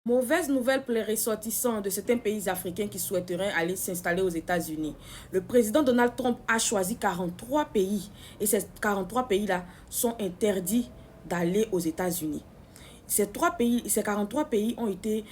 Mauvaise nouvelle pour les ressortissants de certains pays africains qui souhaiteraient aller s'installer aux États-Unis. Le président Donald Trump a choisi 43 pays et ces 43 pays-là sont interdits d'aller aux États-Unis. Ces 43 pays ont été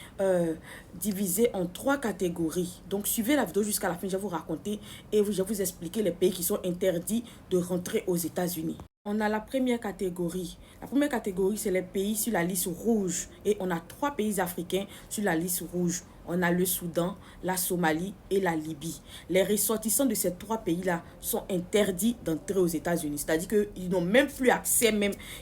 divisés en 3 catégories. Donc, suivez la vidéo jusqu'à la fin, je vais vous raconter et je vais vous expliquer les pays qui sont interdits de rentrer aux États-Unis. On a la première catégorie. La première catégorie, c'est les pays sur la liste rouge. Et on a 3 pays africains sur la liste rouge. On a le Soudan, la Somalie et la Libye. Les ressortissants de ces 3 pays-là sont interdits d'entrer aux États-Unis. C'est-à-dire qu'ils n'ont même plus accès,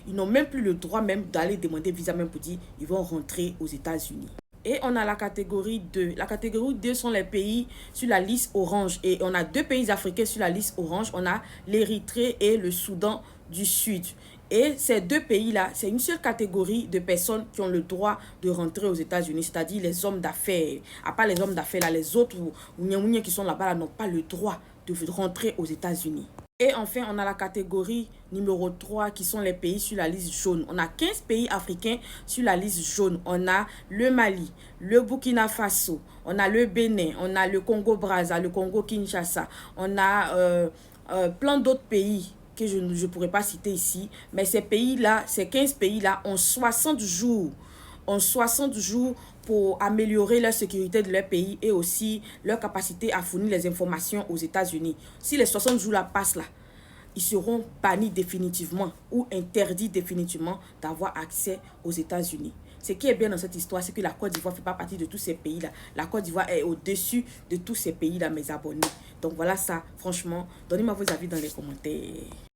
ils n'ont même plus le droit même d'aller demander visa même pour dire qu'ils vont rentrer aux États-Unis. Et on a la catégorie 2. La catégorie 2 sont les pays sur la liste orange. Et on a 2 pays africains sur la liste orange. On a l'Érythrée et le Soudan du Sud. Et ces 2 pays-là, c'est une seule catégorie de personnes qui ont le droit de rentrer aux États-Unis, c'est-à-dire les hommes d'affaires. À part les hommes d'affaires, là, les autres qui sont là-bas n'ont pas le droit de rentrer aux États-Unis. Et enfin, on a la catégorie numéro 3 qui sont les pays sur la liste jaune. On a 15 pays africains sur la liste jaune. On a le Mali, le Burkina Faso, on a le Bénin, on a le Congo-Brazza, le Congo-Kinshasa. On a plein d'autres pays que je ne pourrais pas citer ici. Mais ces pays-là, ces 15 pays-là ont 60 jours. Ont 60 jours pour améliorer la sécurité de leur pays et aussi leur capacité à fournir les informations aux États-Unis. Si les 60 jours là passent là, ils seront bannis définitivement ou interdits définitivement d'avoir accès aux États-Unis. Ce qui est bien dans cette histoire, c'est que la Côte d'Ivoire ne fait pas partie de tous ces pays-là. La Côte d'Ivoire est au-dessus de tous ces pays-là, mes abonnés. Donc voilà ça, franchement, donnez-moi vos avis dans les commentaires.